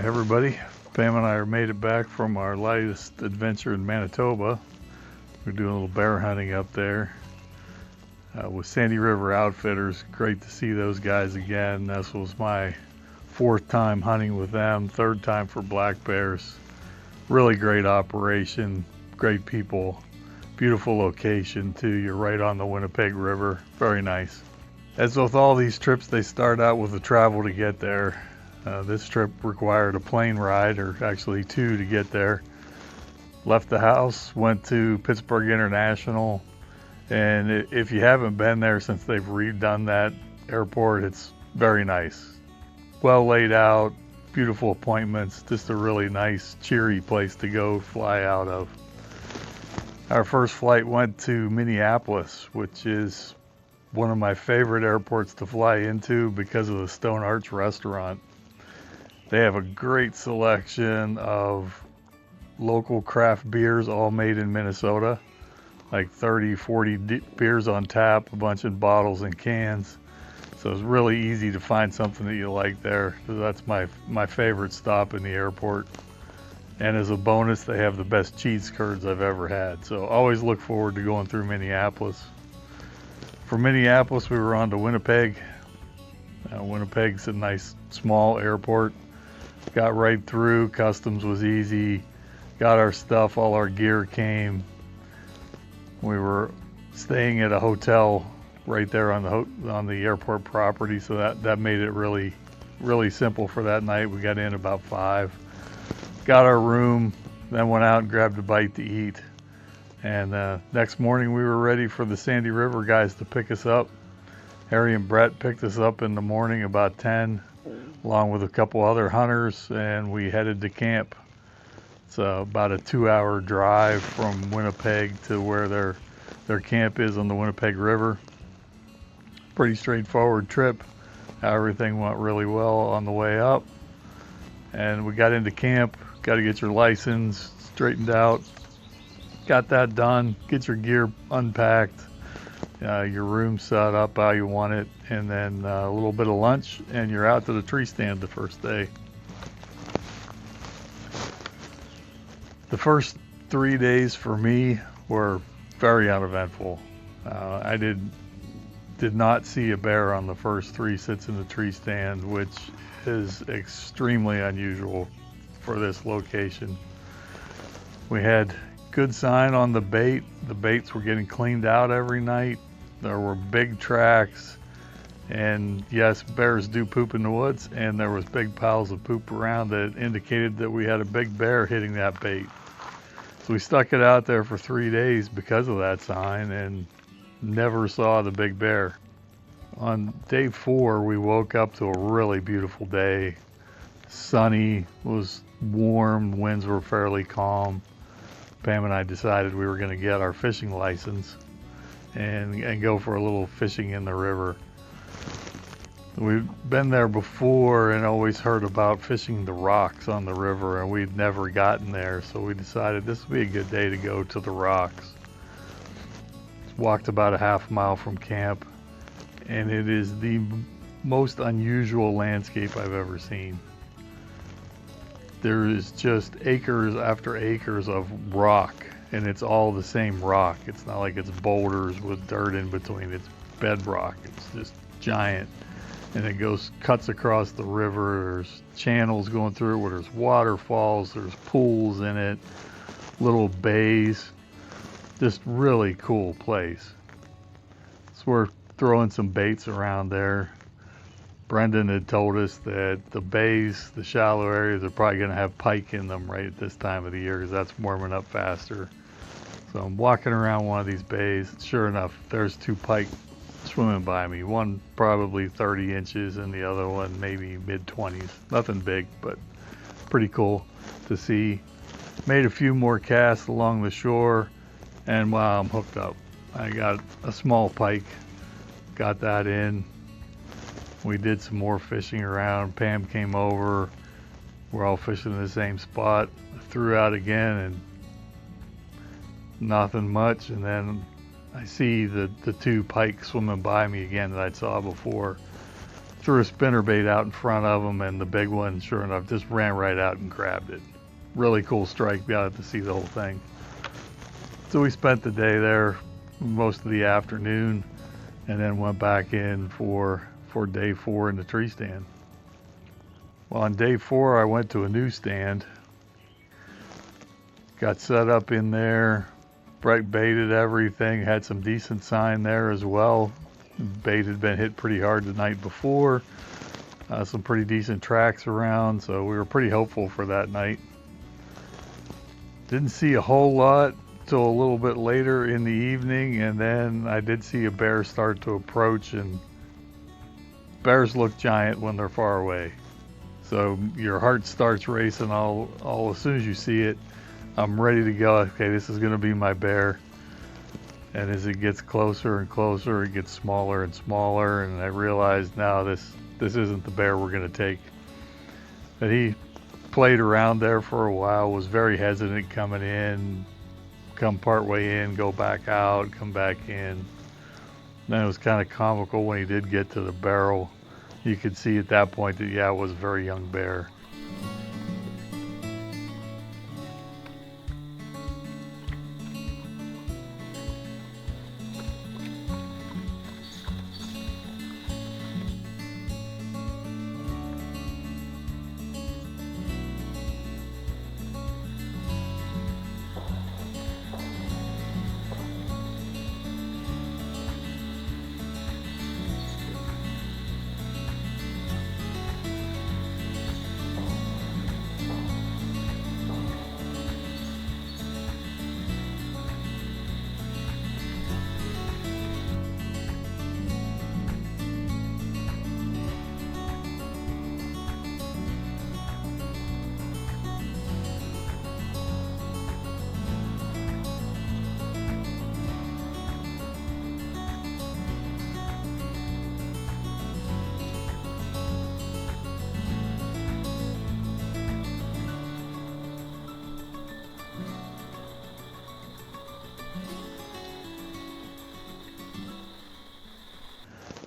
everybody. Pam and I made it back from our latest adventure in Manitoba. We're doing a little bear hunting up there with Sandy River Outfitters. Great to see those guys again. This was my fourth time hunting with them, third time for black bears. Really great operation, great people, beautiful location too. You're right on the Winnipeg River, very nice. As with all these trips, they start out with the travel to get there. This trip required a plane ride, or actually two, to get there. Left the house, went to Pittsburgh International, and if you haven't been there since they've redone that airport, it's very nice. Well laid out, beautiful appointments, just a really nice, cheery place to go fly out of. Our first flight went to Minneapolis, which is one of my favorite airports to fly into because of the Stone Arch restaurant. They have a great selection of local craft beers, all made in Minnesota. Like 30, 40 beers on tap, a bunch in bottles and cans. So it's really easy to find something that you like there. So that's my favorite stop in the airport. And as a bonus, they have the best cheese curds I've ever had. So always look forward to going through Minneapolis. From Minneapolis, we were on to Winnipeg. Winnipeg's a nice small airport. Got right through, customs was easy, got our stuff, all our gear came. We were staying at a hotel right there on the airport property, so that made it really, really simple for that night. We got in about 5, got our room, then went out and grabbed a bite to eat. And next morning we were ready for the Sandy River guys to pick us up. Harry and Brett picked us up in the morning about 10. Along with a couple other hunters, and we headed to camp. It's about a 2-hour drive from Winnipeg to where their camp is on the Winnipeg River. Pretty straightforward trip. Everything went really well on the way up. And we got into camp, got to get your license straightened out. Got that done, get your gear unpacked. Your room set up how you want it, and then a little bit of lunch, and you're out to the tree stand the first day. The first 3 days for me were very uneventful. I did not see a bear on the first 3 sits in the tree stand, which is extremely unusual for this location. We had good sign on the bait. The baits were getting cleaned out every night. There were big tracks, and yes, bears do poop in the woods, and there was big piles of poop around that indicated that we had a big bear hitting that bait. So we stuck it out there for 3 days because of that sign and never saw the big bear. On day 4, we woke up to a really beautiful day. Sunny, was warm, winds were fairly calm. Pam and I decided we were going to get our fishing license and go for a little fishing in the river. We've been there before and always heard about fishing the rocks on the river, and we'd never gotten there, so we decided this would be a good day to go to the rocks. Walked about a half mile from camp, and it is the most unusual landscape I've ever seen. There is just acres after acres of rock, and it's all the same rock. It's not like it's boulders with dirt in between. It's bedrock. It's just giant, and it cuts across the river. There's channels going through it where there's waterfalls, there's pools in it, little bays. Just really cool place. So we're throwing some baits around there. Brendan had told us that the bays, the shallow areas, are probably going to have pike in them right at this time of the year because that's warming up faster. So I'm walking around one of these bays. Sure enough, there's 2 pike swimming by me. One probably 30 inches and the other one maybe mid-20s. Nothing big, but pretty cool to see. Made a few more casts along the shore, and wow, I'm hooked up. I got a small pike, got that in. We did some more fishing around. Pam came over. We're all fishing in the same spot. Threw out again and nothing much. And then I see the 2 pike swimming by me again that I saw before. threw a spinnerbait out in front of him, and the big one, sure enough, just ran right out and grabbed it. Really cool strike. Got to see the whole thing. So we spent the day there, most of the afternoon, and then went back in for day 4 in the tree stand. Well, on day 4, I went to a new stand. Got set up in there, baited everything, had some decent sign there as well. Bait had been hit pretty hard the night before. Some pretty decent tracks around, so we were pretty hopeful for that night. Didn't see a whole lot till a little bit later in the evening, and then I did see a bear start to approach, and bears look giant when they're far away. So your heart starts racing all as soon as you see it. I'm ready to go. Okay, this is going to be my bear. And as it gets closer and closer, it gets smaller and smaller, and I realized now this isn't the bear we're going to take. But he played around there for a while, was very hesitant coming in, come part way in, go back out, come back in. Then it was kind of comical when he did get to the barrel. You could see at that point that, yeah, it was a very young bear.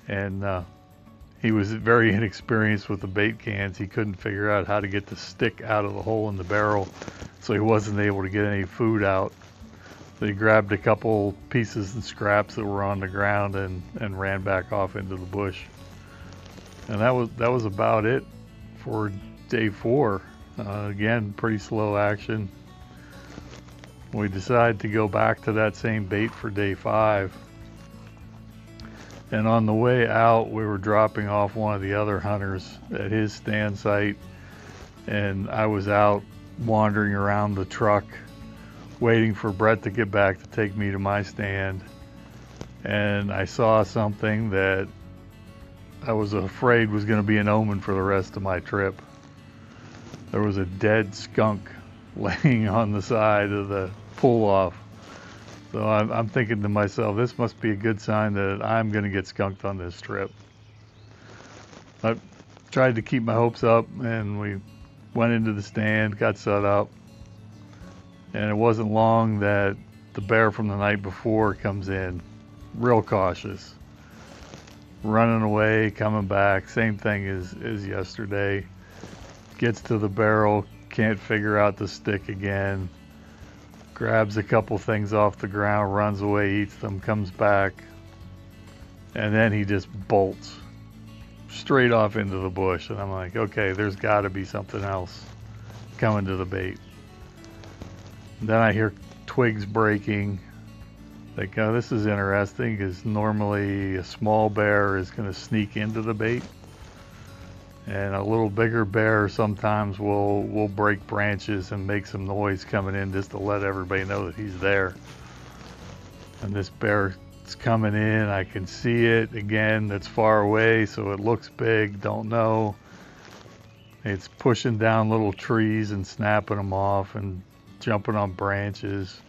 And he was very inexperienced with the bait cans. He couldn't figure out how to get the stick out of the hole in the barrel, so he wasn't able to get any food out. So he grabbed a couple pieces and scraps that were on the ground and ran back off into the bush. And that was about it for day 4. Again, pretty slow action. We decided to go back to that same bait for day 5. And on the way out, we were dropping off one of the other hunters at his stand site, and I was out wandering around the truck waiting for Brett to get back to take me to my stand. And I saw something that I was afraid was going to be an omen for the rest of my trip. There was a dead skunk laying on the side of the pull-off. So I'm thinking to myself, this must be a good sign that I'm going to get skunked on this trip. I tried to keep my hopes up, and we went into the stand, got set up, and it wasn't long that the bear from the night before comes in, real cautious, running away, coming back, same thing as yesterday. Gets to the barrel, can't figure out the stick again. Grabs a couple things off the ground, runs away, eats them, comes back, and then he just bolts straight off into the bush. And I'm like, okay, there's got to be something else coming to the bait. And then I hear twigs breaking. Like, oh, this is interesting, because normally a small bear is going to sneak into the bait, and a little bigger bear sometimes will break branches and make some noise coming in just to let everybody know that he's there. And this bear is coming in. I can see it. Again, it's far away, so it looks big. Don't know. It's pushing down little trees and snapping them off and jumping on branches.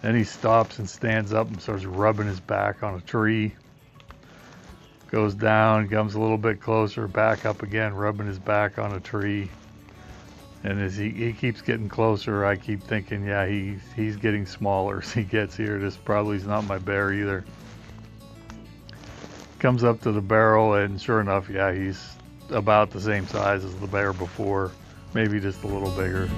Then he stops and stands up and starts rubbing his back on a tree. Goes down, comes a little bit closer, back up again, rubbing his back on a tree. And as he keeps getting closer, I keep thinking, yeah, he's getting smaller as he gets here. This probably is not my bear either. comes up to the barrel, and sure enough, yeah, he's about the same size as the bear before, maybe just a little bigger.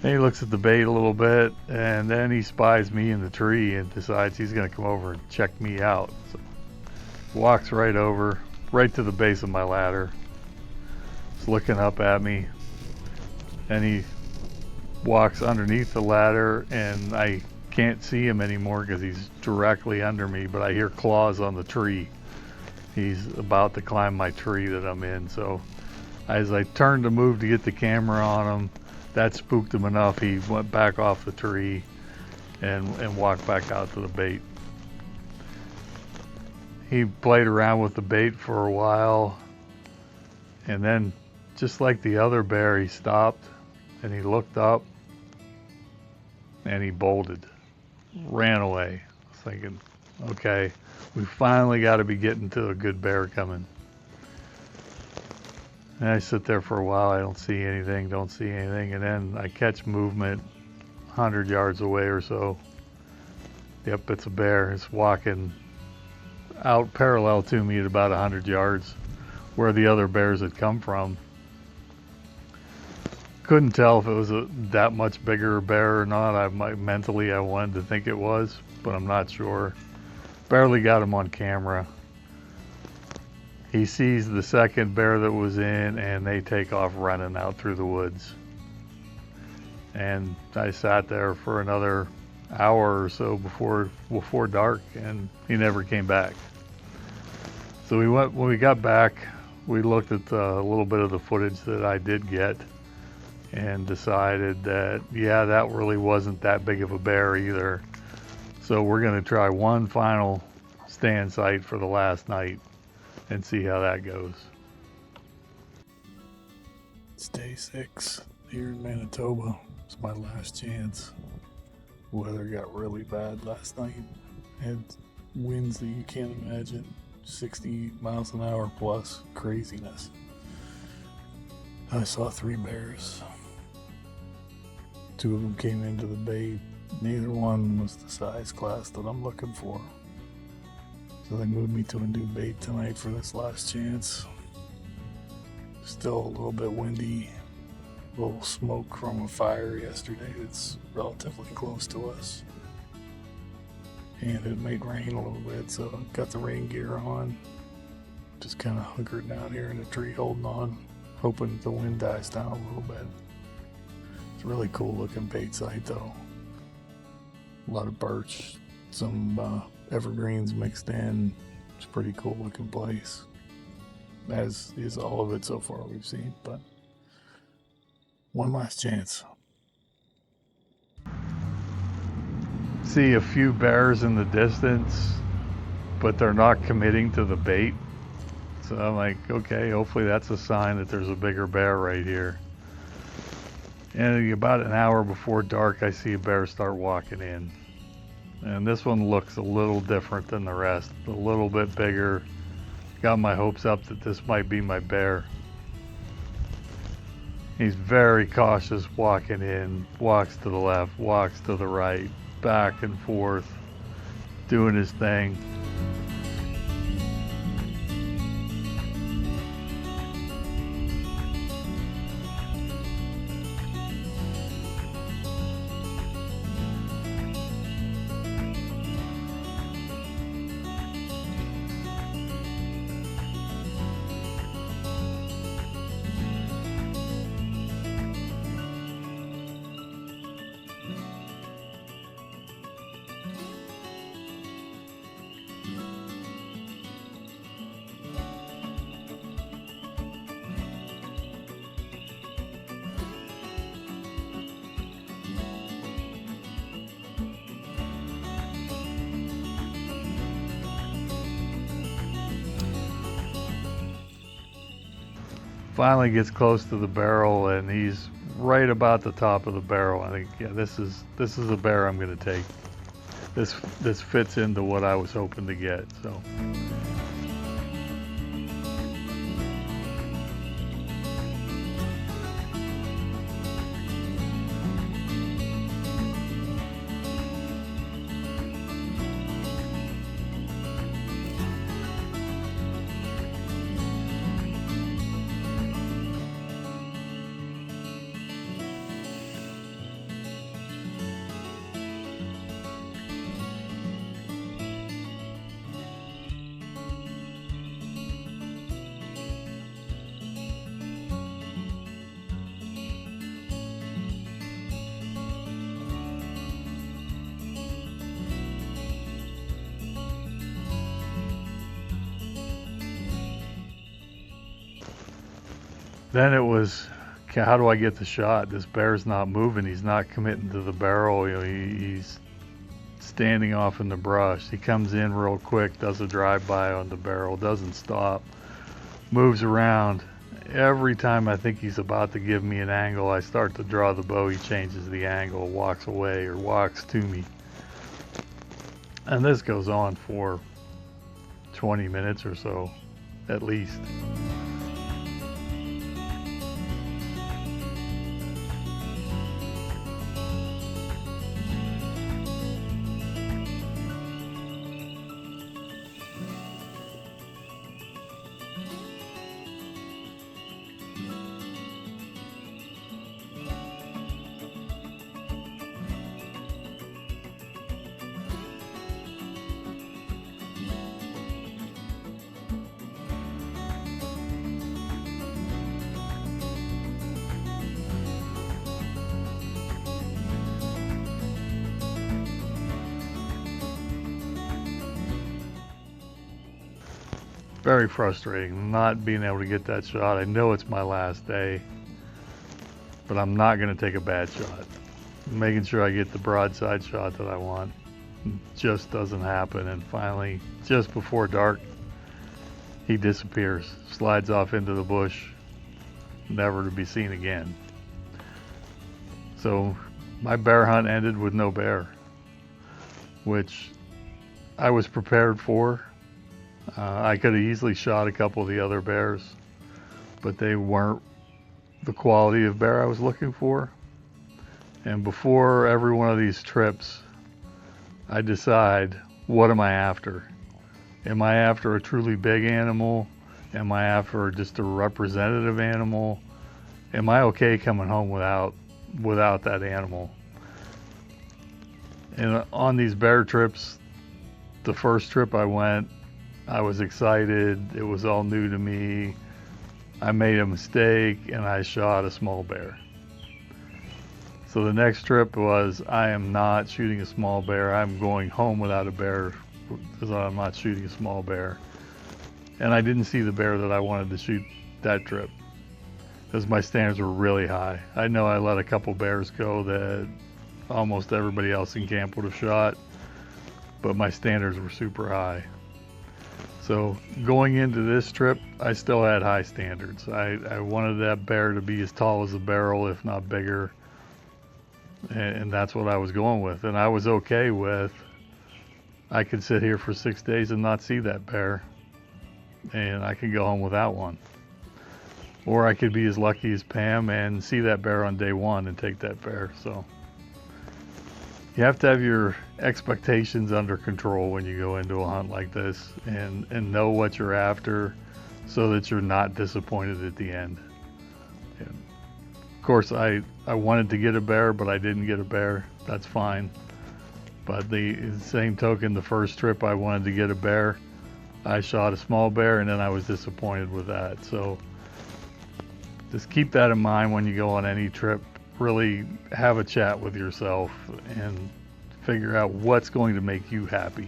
Then he looks at the bait a little bit, and then he spies me in the tree and decides he's going to come over and check me out. So walks right over, right to the base of my ladder. He's looking up at me, and he walks underneath the ladder, and I can't see him anymore because he's directly under me, but I hear claws on the tree. He's about to climb my tree that I'm in. So as I turned to move to get the camera on him, that spooked him enough. He went back off the tree and walked back out to the bait. He played around with the bait for a while, and then, just like the other bear, he stopped and he looked up and he bolted, ran away. I was thinking, okay, we finally got to be getting to a good bear coming. And I sit there for a while, I don't see anything, and then I catch movement 100 yards away or so. Yep, it's a bear. It's walking out parallel to me at about 100 yards, where the other bears had come from. Couldn't tell if it was that much bigger bear or not. Mentally I wanted to think it was, but I'm not sure. Barely got him on camera. He sees the second bear that was in, and they take off running out through the woods. And I sat there for another hour or so before dark, and he never came back. So when we got back, we looked at a little bit of the footage that I did get, and decided that, yeah, that really wasn't that big of a bear either. So we're going to try one final stand site for the last night and see how that goes. It's day 6 here in Manitoba. It's my last chance. Weather got really bad last night. Had winds that you can't imagine, 60 miles an hour plus, craziness. I saw 3 bears. 2 of them came into the bait. Neither one was the size class that I'm looking for. So they moved me to a new bait tonight for this last chance. Still a little bit windy. A little smoke from a fire yesterday that's relatively close to us. And it made rain a little bit, so I got the rain gear on. Just kind of hunkered down here in the tree holding on, hoping the wind dies down a little bit. It's a really cool looking bait site though. A lot of birch, some evergreens mixed in. It's a pretty cool looking place, as is all of it so far we've seen. But one last chance. see a few bears in the distance, but they're not committing to the bait. So I'm like, okay, hopefully that's a sign that there's a bigger bear right here. And about an hour before dark, I see a bear start walking in. And this one looks a little different than the rest, a little bit bigger. Got my hopes up that this might be my bear. He's very cautious walking in, walks to the left, walks to the right, back and forth, doing his thing. Finally gets close to the barrel, and he's right about the top of the barrel. I think, yeah, this is a bear I'm going to take. This fits into what I was hoping to get. So. Then it was, how do I get the shot? This bear's not moving. He's not committing to the barrel. You know, he's standing off in the brush. He comes in real quick, does a drive-by on the barrel, doesn't stop, moves around. Every time I think he's about to give me an angle, I start to draw the bow, he changes the angle, walks away or walks to me. And this goes on for 20 minutes or so, at least. Very frustrating not being able to get that shot. I know it's my last day, but I'm not going to take a bad shot. Making sure I get the broadside shot that I want just doesn't happen. And finally, just before dark, he disappears, slides off into the bush, never to be seen again. So my bear hunt ended with no bear, which I was prepared for. I could have easily shot a couple of the other bears, but they weren't the quality of bear I was looking for. And before every one of these trips, I decide, what am I after? Am I after a truly big animal? Am I after just a representative animal? Am I okay coming home without that animal? And on these bear trips, the first trip I went, I was excited. It was all new to me. I made a mistake and I shot a small bear. So the next trip was, I am not shooting a small bear. I'm going home without a bear because I'm not shooting a small bear. And I didn't see the bear that I wanted to shoot that trip because my standards were really high. I know I let a couple bears go that almost everybody else in camp would have shot, but my standards were super high. So going into this trip, I still had high standards. I wanted that bear to be as tall as a barrel, if not bigger, and that's what I was going with. And I was okay with, I could sit here for 6 days and not see that bear, and I could go home without one. Or I could be as lucky as Pam and see that bear on day one and take that bear. So you have to have your expectations under control when you go into a hunt like this, and know what you're after so that you're not disappointed at the end. And of course, I wanted to get a bear, but I didn't get a bear. That's fine. But the same token, the first trip I wanted to get a bear, I shot a small bear, and then I was disappointed with that. So just keep that in mind when you go on any trip. Really have a chat with yourself and figure out what's going to make you happy.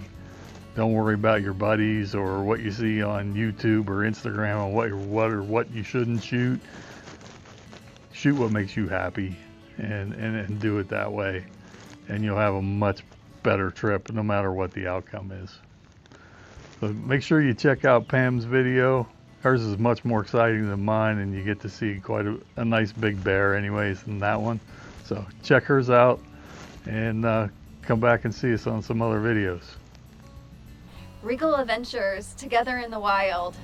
Don't worry about your buddies or what you see on YouTube or Instagram on what you shouldn't shoot. Shoot what makes you happy, and do it that way, and you'll have a much better trip no matter what the outcome is. So make sure you check out Pam's video. Hers is much more exciting than mine, and you get to see quite a nice big bear anyways in that one. So check hers out, and come back and see us on some other videos. ReagleAdventures, together in the wild.